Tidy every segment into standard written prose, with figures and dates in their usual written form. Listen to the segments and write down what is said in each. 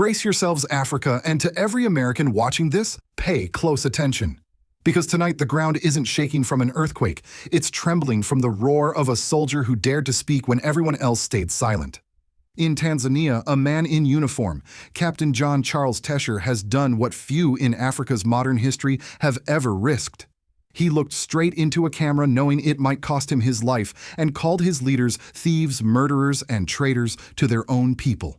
Brace yourselves, Africa, and to every American watching this, pay close attention. Because tonight the ground isn't shaking from an earthquake, it's trembling from the roar of a soldier who dared to speak when everyone else stayed silent. In Tanzania, a man in uniform, Captain John Charles Tesher, has done what few in Africa's modern history have ever risked. He looked straight into a camera knowing it might cost him his life and called his leaders thieves, murderers, and traitors to their own people.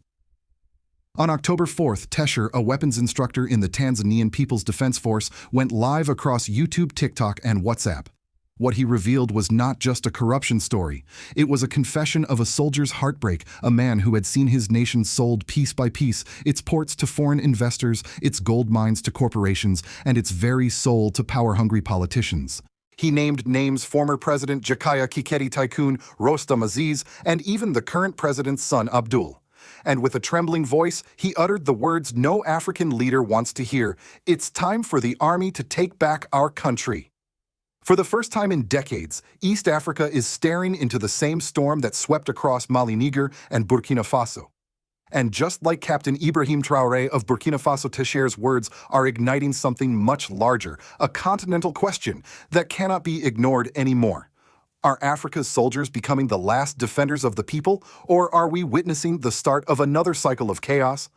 On October 4th, Tesher, a weapons instructor in the Tanzanian People's Defense Force, went live across YouTube, TikTok, and WhatsApp. What he revealed was not just a corruption story. It was a confession of a soldier's heartbreak, a man who had seen his nation sold piece by piece, its ports to foreign investors, its gold mines to corporations, and its very soul to power-hungry politicians. He named names former President Jakaya Kikwete Tycoon Rostam Aziz and even the current president's son Abdul. And with a trembling voice, he uttered the words no African leader wants to hear: "It's time for the army to take back our country." For the first time in decades, East Africa is staring into the same storm that swept across Mali, Niger, and Burkina Faso. And just like Captain Ibrahim Traoré of Burkina Faso, Tesher's words are igniting something much larger, a continental question that cannot be ignored anymore. Are Africa's soldiers becoming the last defenders of the people, or are we witnessing the start of another cycle of chaos?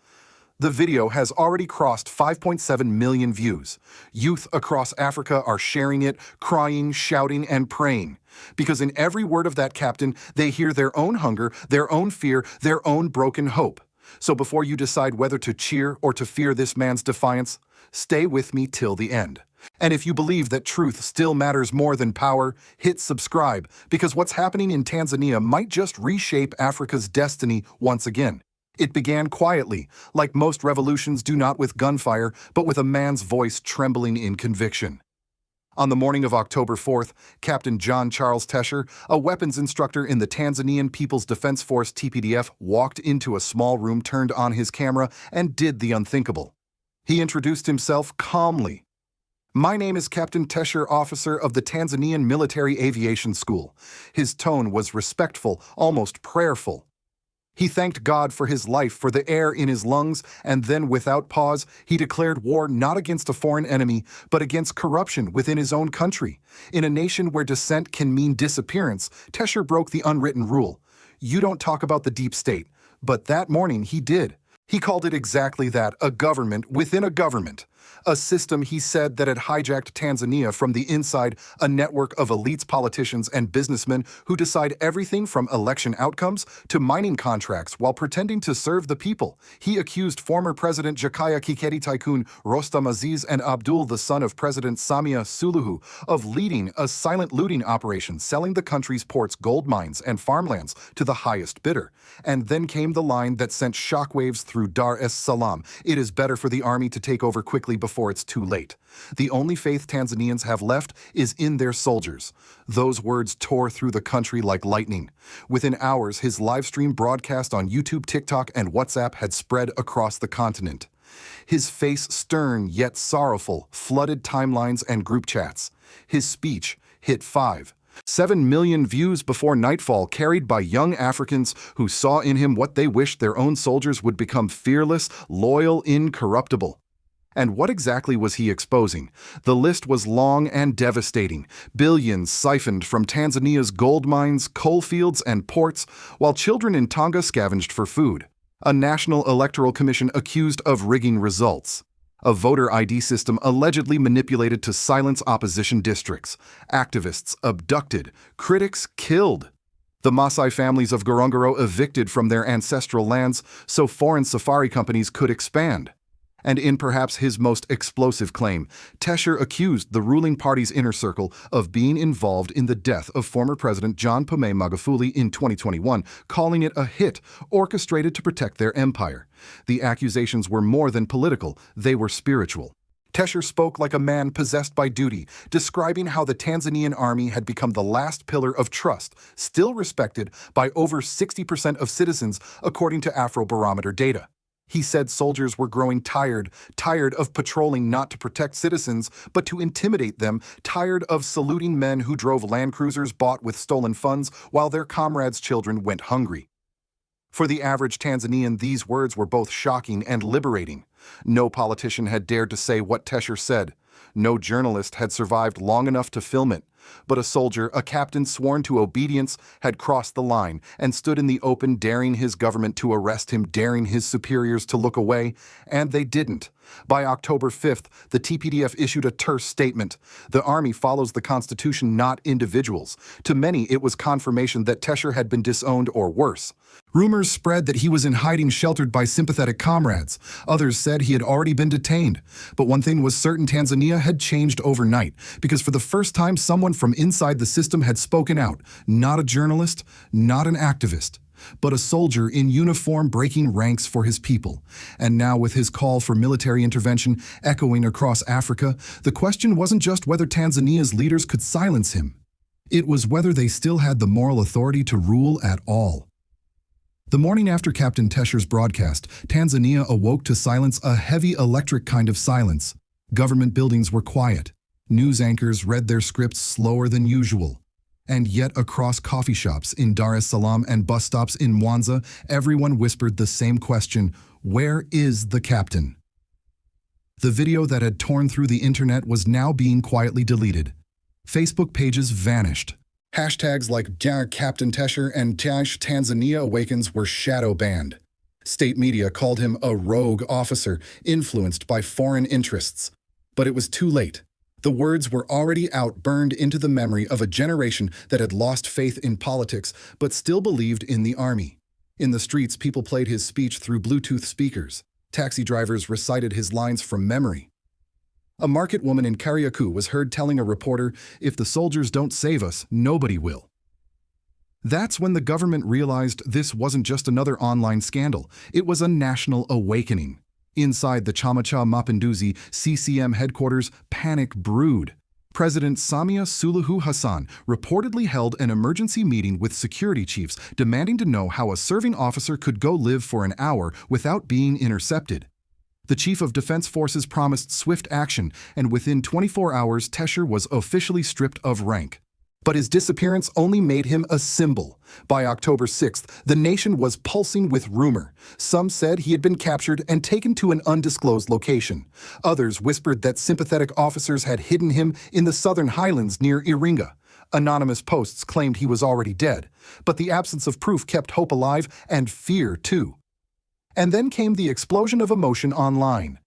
The video has already crossed 5.7 million views. Youth across Africa are sharing it, crying, shouting, and praying. Because in every word of that captain, they hear their own hunger, their own fear, their own broken hope. So before you decide whether to cheer or to fear this man's defiance, stay with me till the end. And if you believe that truth still matters more than power, hit subscribe, because what's happening in Tanzania might just reshape Africa's destiny once again. It began quietly, like most revolutions do, not with gunfire, but with a man's voice trembling in conviction. On the morning of October 4th, Captain John Charles Tesher, a weapons instructor in the Tanzanian People's Defense Force (TPDF), walked into a small room, turned on his camera, and did the unthinkable. He introduced himself calmly. "My name is Captain Tesher, officer of the Tanzanian Military Aviation School." His tone was respectful, almost prayerful. He thanked God for his life, for the air in his lungs, and then, without pause, he declared war not against a foreign enemy, but against corruption within his own country. In a nation where dissent can mean disappearance, Tesher broke the unwritten rule. You don't talk about the deep state. But that morning he did. He called it exactly that, a government within a government. A system, he said, that had hijacked Tanzania from the inside, a network of elites, politicians, and businessmen who decide everything from election outcomes to mining contracts while pretending to serve the people. He accused former President Jakaya Kikwete Tycoon Rostam Aziz and Abdul, the son of President Samia Suluhu, of leading a silent looting operation, selling the country's ports, gold mines, and farmlands to the highest bidder. And then came the line that sent shockwaves through Dar es Salaam: "It is better for the army to take over quickly before it's too late." The only faith Tanzanians have left is in their soldiers. Those words tore through the country like lightning. Within hours, his live stream broadcast on YouTube, TikTok, and WhatsApp had spread across the continent. His face stern yet sorrowful flooded timelines and group chats. His speech hit 5.7 million views before nightfall, carried by young Africans who saw in him what they wished their own soldiers would become: fearless, loyal, incorruptible. And what exactly was he exposing? The list was long and devastating. Billions siphoned from Tanzania's gold mines, coal fields, and ports, while children in Tonga scavenged for food. A National Electoral Commission accused of rigging results. A voter ID system allegedly manipulated to silence opposition districts. Activists abducted. Critics killed. The Maasai families of Ngorongoro evicted from their ancestral lands so foreign safari companies could expand. And in perhaps his most explosive claim, Tesher accused the ruling party's inner circle of being involved in the death of former President John Pombe Magufuli in 2021, calling it a hit orchestrated to protect their empire. The accusations were more than political, they were spiritual. Tesher spoke like a man possessed by duty, describing how the Tanzanian army had become the last pillar of trust, still respected by over 60% of citizens, according to Afrobarometer data. He said soldiers were growing tired of patrolling not to protect citizens, but to intimidate them, tired of saluting men who drove Land Cruisers bought with stolen funds while their comrades' children went hungry. For the average Tanzanian, these words were both shocking and liberating. No politician had dared to say what Tesher said. No journalist had survived long enough to film it. But a soldier, a captain sworn to obedience, had crossed the line and stood in the open, daring his government to arrest him, daring his superiors to look away, and they didn't. By October 5th, the TPDF issued a terse statement. The army follows the Constitution, not individuals. To many, it was confirmation that Tesher had been disowned or worse. Rumors spread that he was in hiding, sheltered by sympathetic comrades. Others said he had already been detained. But one thing was certain: Tanzania had changed overnight, because for the first time someone from inside the system had spoken out. Not a journalist, not an activist, but a soldier in uniform breaking ranks for his people. And now, with his call for military intervention echoing across Africa, the question wasn't just whether Tanzania's leaders could silence him. It was whether they still had the moral authority to rule at all. The morning after Captain Tesher's broadcast, Tanzania awoke to silence, a heavy electric kind of silence. Government buildings were quiet. News anchors read their scripts slower than usual. And yet, across coffee shops in Dar es Salaam and bus stops in Mwanza, everyone whispered the same question: where is the captain? The video that had torn through the internet was now being quietly deleted. Facebook pages vanished. Hashtags like Captain Tesher and Tanzania Awakens were shadow banned. State media called him a rogue officer, influenced by foreign interests. But it was too late. The words were already out, burned into the memory of a generation that had lost faith in politics but still believed in the army. In the streets, people played his speech through Bluetooth speakers. Taxi drivers recited his lines from memory. A market woman in Kariakou was heard telling a reporter, "If the soldiers don't save us, nobody will." That's when the government realized this wasn't just another online scandal. It was a national awakening. Inside the Chama Cha Mapinduzi CCM headquarters, panic brewed. President Samia Suluhu Hassan reportedly held an emergency meeting with security chiefs, demanding to know how a serving officer could go live for an hour without being intercepted. The Chief of Defense Forces promised swift action, and within 24 hours, Tesher was officially stripped of rank. But his disappearance only made him a symbol. By October 6th, the nation was pulsing with rumor. Some said he had been captured and taken to an undisclosed location. Others whispered that sympathetic officers had hidden him in the southern highlands near Iringa. Anonymous posts claimed he was already dead. But the absence of proof kept hope alive, and fear too. And then came the explosion of emotion online.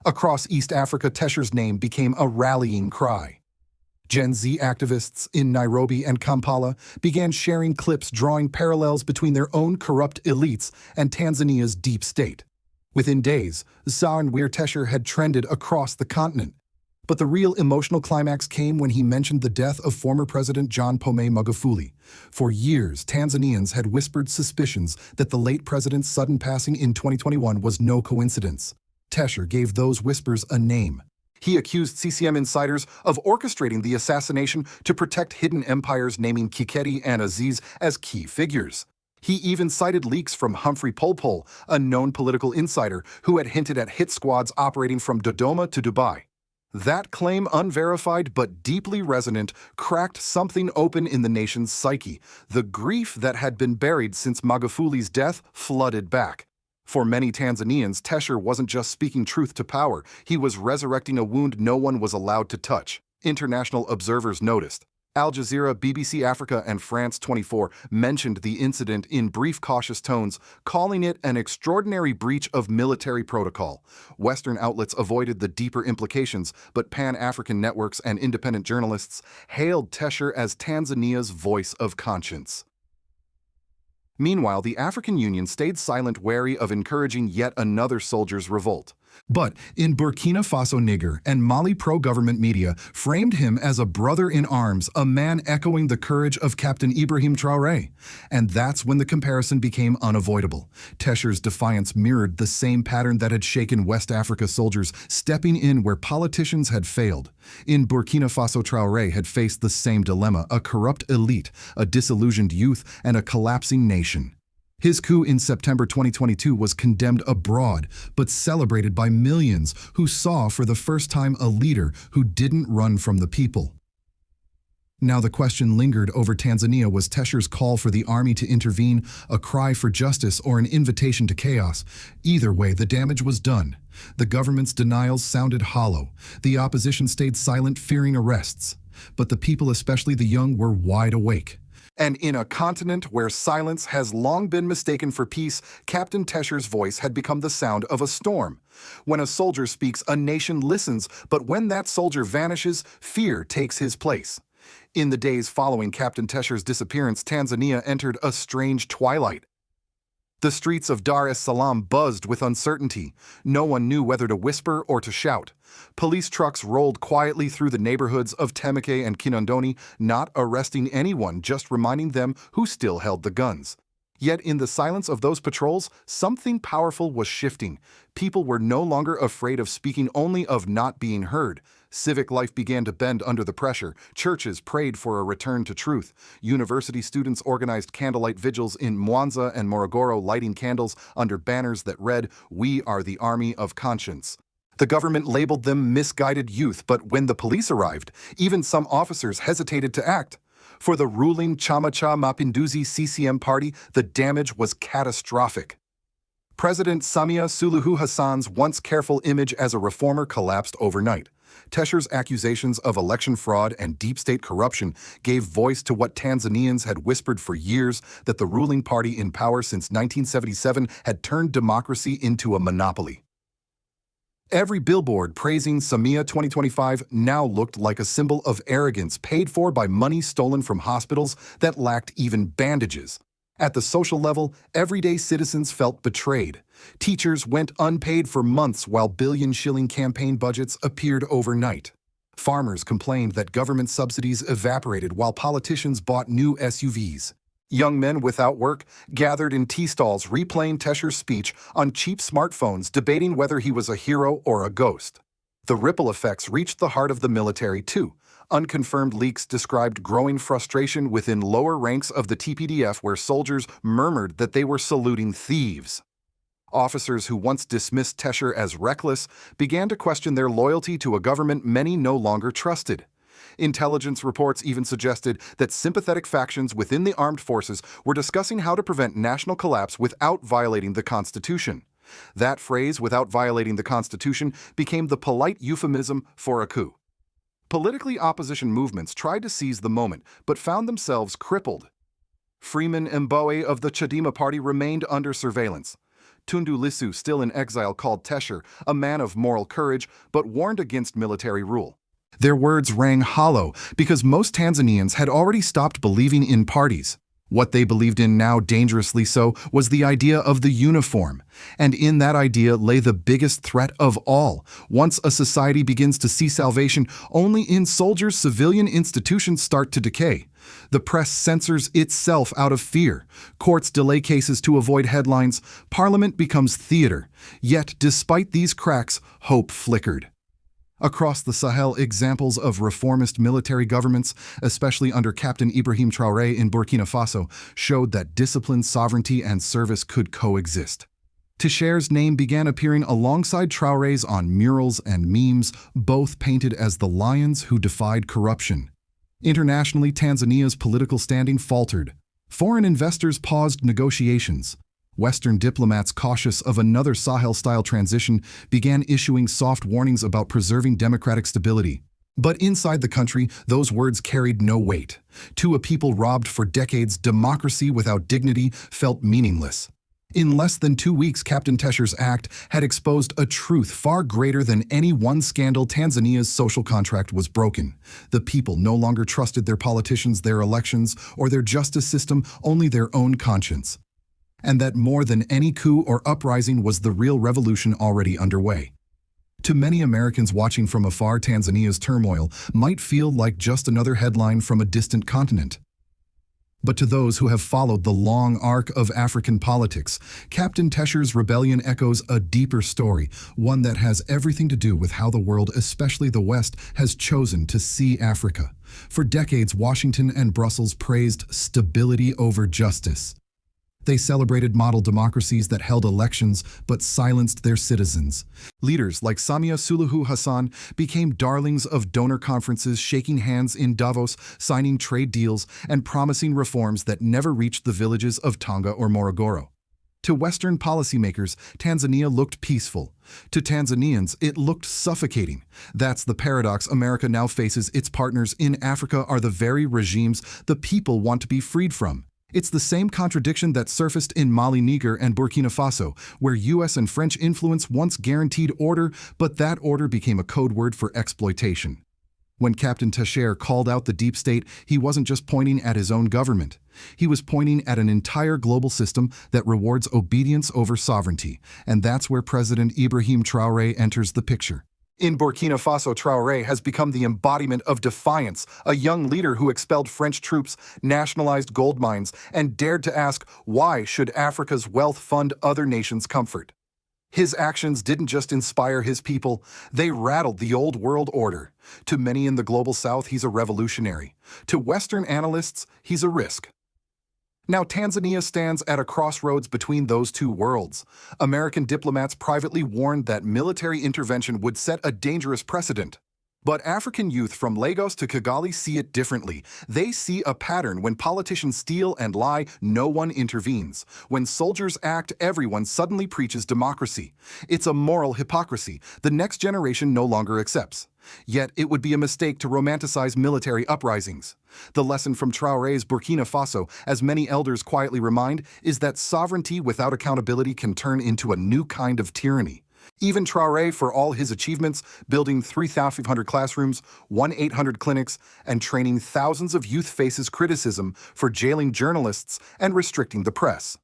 Across East Africa, Tesher's name became a rallying cry. Gen Z activists in Nairobi and Kampala began sharing clips drawing parallels between their own corrupt elites and Tanzania's deep state. Within days, Tesher had trended across the continent. But the real emotional climax came when he mentioned the death of former President John Pombe Magufuli. For years, Tanzanians had whispered suspicions that the late president's sudden passing in 2021 was no coincidence. Tesher gave those whispers a name. He accused CCM insiders of orchestrating the assassination to protect hidden empires, naming Kiketi and Aziz as key figures. He even cited leaks from Humphrey Polepole, a known political insider who had hinted at hit squads operating from Dodoma to Dubai. That claim, unverified but deeply resonant, cracked something open in the nation's psyche. The grief that had been buried since Magufuli's death flooded back. For many Tanzanians, Tesher wasn't just speaking truth to power. He was resurrecting a wound no one was allowed to touch. International observers noticed. Al Jazeera, BBC Africa, and France 24 mentioned the incident in brief, cautious tones, calling it an extraordinary breach of military protocol. Western outlets avoided the deeper implications, but Pan-African networks and independent journalists hailed Tesher as Tanzania's voice of conscience. Meanwhile, the African Union stayed silent, wary of encouraging yet another soldier's revolt. But in Burkina Faso, Niger and Mali, pro-government media framed him as a brother in arms, a man echoing the courage of Captain Ibrahim Traoré. And that's when the comparison became unavoidable. Tesher's defiance mirrored the same pattern that had shaken West Africa soldiers, stepping in where politicians had failed. In Burkina Faso, Traoré had faced the same dilemma: a corrupt elite, a disillusioned youth, and a collapsing nation. His coup in September 2022 was condemned abroad, but celebrated by millions who saw for the first time a leader who didn't run from the people. Now the question lingered over Tanzania: was Tesher's call for the army to intervene a cry for justice or an invitation to chaos? Either way, the damage was done. The government's denials sounded hollow. The opposition stayed silent, fearing arrests. But the people, especially the young, were wide awake. And in a continent where silence has long been mistaken for peace, Captain Tesher's voice had become the sound of a storm. When a soldier speaks, a nation listens, but when that soldier vanishes, fear takes his place. In the days following Captain Tesher's disappearance, Tanzania entered a strange twilight. The streets of Dar es Salaam buzzed with uncertainty. No one knew whether to whisper or to shout. Police trucks rolled quietly through the neighborhoods of Temeke and Kinondoni, not arresting anyone, just reminding them who still held the guns. Yet in the silence of those patrols, something powerful was shifting. People were no longer afraid of speaking, only of not being heard. Civic life began to bend under the pressure. Churches prayed for a return to truth. University students organized candlelight vigils in Mwanza and Morogoro, lighting candles under banners that read, "We are the Army of Conscience." The government labeled them misguided youth, but when the police arrived, even some officers hesitated to act. For the ruling Chama cha Mapinduzi CCM party, the damage was catastrophic. President Samia Suluhu Hassan's once careful image as a reformer collapsed overnight. Tesher's accusations of election fraud and deep state corruption gave voice to what Tanzanians had whispered for years, that the ruling party in power since 1977 had turned democracy into a monopoly. Every billboard praising Samia 2025 now looked like a symbol of arrogance, paid for by money stolen from hospitals that lacked even bandages. At the social level, everyday citizens felt betrayed. Teachers went unpaid for months while billion-shilling campaign budgets appeared overnight. Farmers complained that government subsidies evaporated while politicians bought new SUVs. Young men without work gathered in tea stalls replaying Tesher's speech on cheap smartphones, debating whether he was a hero or a ghost. The ripple effects reached the heart of the military, too. Unconfirmed leaks described growing frustration within lower ranks of the TPDF, where soldiers murmured that they were saluting thieves. Officers who once dismissed Tesher as reckless began to question their loyalty to a government many no longer trusted. Intelligence reports even suggested that sympathetic factions within the armed forces were discussing how to prevent national collapse without violating the Constitution. That phrase, "without violating the Constitution," became the polite euphemism for a coup. Politically, opposition movements tried to seize the moment, but found themselves crippled. Freeman Mbowe of the Chadema party remained under surveillance. Tundu Lissu, still in exile, called Tesher a man of moral courage, but warned against military rule. Their words rang hollow because most Tanzanians had already stopped believing in parties. What they believed in now, dangerously so, was the idea of the uniform. And in that idea lay the biggest threat of all. Once a society begins to see salvation only in soldiers, civilian institutions start to decay. The press censors itself out of fear. Courts delay cases to avoid headlines. Parliament becomes theater. Yet, despite these cracks, hope flickered. Across the Sahel, examples of reformist military governments, especially under Captain Ibrahim Traoré in Burkina Faso, showed that discipline, sovereignty, and service could coexist. Tesher's name began appearing alongside Traoré's on murals and memes, both painted as the lions who defied corruption. Internationally, Tanzania's political standing faltered. Foreign investors paused negotiations. Western diplomats, cautious of another Sahel-style transition, began issuing soft warnings about preserving democratic stability. But inside the country, those words carried no weight. To a people robbed for decades, democracy without dignity felt meaningless. In less than 2 weeks, Captain Tesher's act had exposed a truth far greater than any one scandal. Tanzania's social contract was broken. The people no longer trusted their politicians, their elections, or their justice system, only their own conscience. And that more than any coup or uprising was the real revolution already underway. To many Americans watching from afar, Tanzania's turmoil might feel like just another headline from a distant continent. But to those who have followed the long arc of African politics, Captain Tesher's rebellion echoes a deeper story, one that has everything to do with how the world, especially the West, has chosen to see Africa. For decades, Washington and Brussels praised stability over justice. They celebrated model democracies that held elections but silenced their citizens. Leaders like Samia Suluhu Hassan became darlings of donor conferences, shaking hands in Davos, signing trade deals, and promising reforms that never reached the villages of Tonga or Morogoro. To Western policymakers, Tanzania looked peaceful. To Tanzanians, it looked suffocating. That's the paradox America now faces. Its partners in Africa are the very regimes the people want to be freed from. It's the same contradiction that surfaced in Mali, Niger, and Burkina Faso, where US and French influence once guaranteed order, but that order became a code word for exploitation. When Captain Tesher called out the deep state, he wasn't just pointing at his own government. He was pointing at an entire global system that rewards obedience over sovereignty, and that's where President Ibrahim Traoré enters the picture. In Burkina Faso, Traoré has become the embodiment of defiance, a young leader who expelled French troops, nationalized gold mines, and dared to ask, why should Africa's wealth fund other nations' comfort? His actions didn't just inspire his people, they rattled the old world order. To many in the global south, he's a revolutionary. To Western analysts, he's a risk. Now, Tanzania stands at a crossroads between those two worlds. American diplomats privately warned that military intervention would set a dangerous precedent. But African youth from Lagos to Kigali see it differently. They see a pattern: when politicians steal and lie, no one intervenes. When soldiers act, everyone suddenly preaches democracy. It's a moral hypocrisy the next generation no longer accepts. Yet it would be a mistake to romanticize military uprisings. The lesson from Traoré's Burkina Faso, as many elders quietly remind, is that sovereignty without accountability can turn into a new kind of tyranny. Even Traoré, for all his achievements, building 3,500 classrooms, 1,800 clinics, and training thousands of youth, faces criticism for jailing journalists and restricting the press.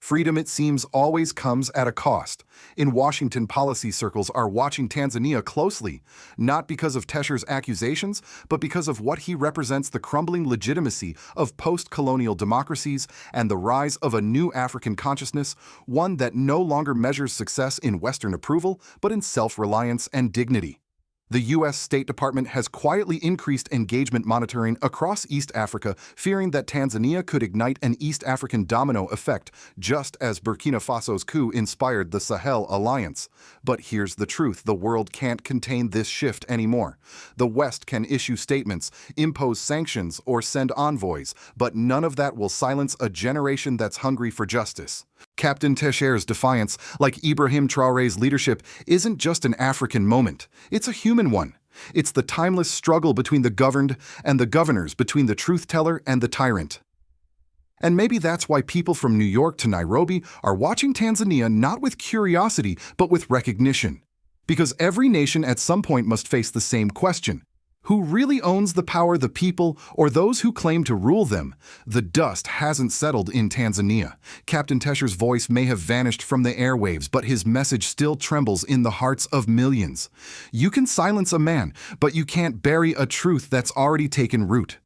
Freedom, it seems, always comes at a cost. In Washington, policy circles are watching Tanzania closely, not because of Tesher's accusations, but because of what he represents: the crumbling legitimacy of post-colonial democracies and the rise of a new African consciousness, one that no longer measures success in Western approval, but in self-reliance and dignity. The U.S. State Department has quietly increased engagement monitoring across East Africa, fearing that Tanzania could ignite an East African domino effect, just as Burkina Faso's coup inspired the Sahel alliance. But here's the truth: the world can't contain this shift anymore. The West can issue statements, impose sanctions, or send envoys, but none of that will silence a generation that's hungry for justice. Captain Tesher's defiance, like Ibrahim Traoré's leadership, isn't just an African moment. It's a human one. It's the timeless struggle between the governed and the governors, between the truth teller and the tyrant. And maybe that's why people from New York to Nairobi are watching Tanzania not with curiosity, but with recognition. Because every nation at some point must face the same question: who really owns the power, the people or those who claim to rule them? The dust hasn't settled in Tanzania. Captain Tesher's voice may have vanished from the airwaves, but his message still trembles in the hearts of millions. You can silence a man, but you can't bury a truth that's already taken root.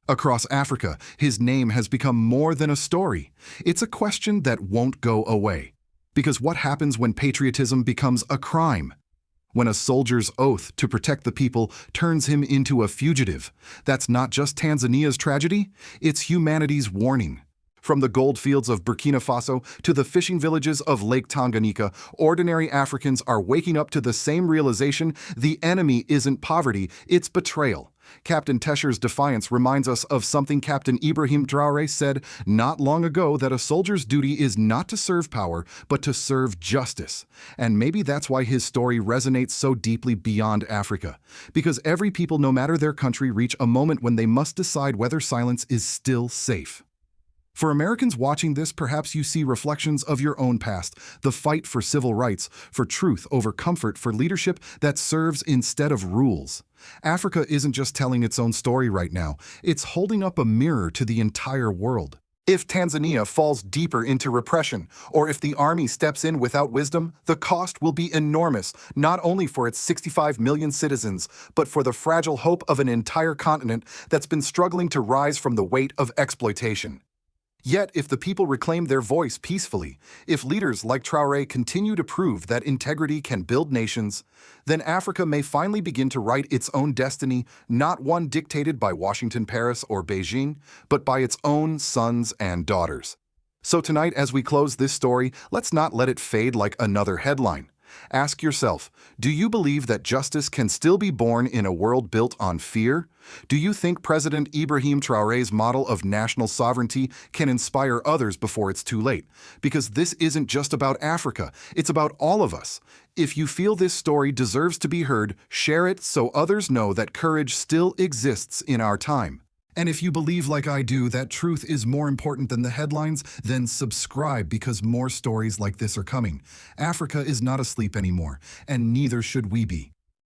Across Africa, his name has become more than a story. It's a question that won't go away. Because what happens when patriotism becomes a crime? When a soldier's oath to protect the people turns him into a fugitive? That's not just Tanzania's tragedy, it's humanity's warning. From the gold fields of Burkina Faso to the fishing villages of Lake Tanganyika, ordinary Africans are waking up to the same realization: the enemy isn't poverty, it's betrayal. Captain Tesher's defiance reminds us of something Captain Ibrahim Traoré said not long ago: that a soldier's duty is not to serve power, but to serve justice. And maybe that's why his story resonates so deeply beyond Africa. Because every people, no matter their country, reach a moment when they must decide whether silence is still safe. For Americans watching this, perhaps you see reflections of your own past: the fight for civil rights, for truth over comfort, for leadership that serves instead of rules. Africa isn't just telling its own story right now, it's holding up a mirror to the entire world. If Tanzania falls deeper into repression, or if the army steps in without wisdom, the cost will be enormous, not only for its 65 million citizens, but for the fragile hope of an entire continent that's been struggling to rise from the weight of exploitation. Yet, if the people reclaim their voice peacefully, if leaders like Traoré continue to prove that integrity can build nations, then Africa may finally begin to write its own destiny, not one dictated by Washington, Paris, or Beijing, but by its own sons and daughters. So tonight, as we close this story, let's not let it fade like another headline. Ask yourself, do you believe that justice can still be born in a world built on fear? Do you think President Ibrahim Traoré's model of national sovereignty can inspire others before it's too late? Because this isn't just about Africa, it's about all of us. If you feel this story deserves to be heard, share it so others know that courage still exists in our time. And if you believe like I do that truth is more important than the headlines, then subscribe because more stories like this are coming. Africa is not asleep anymore, and neither should we be.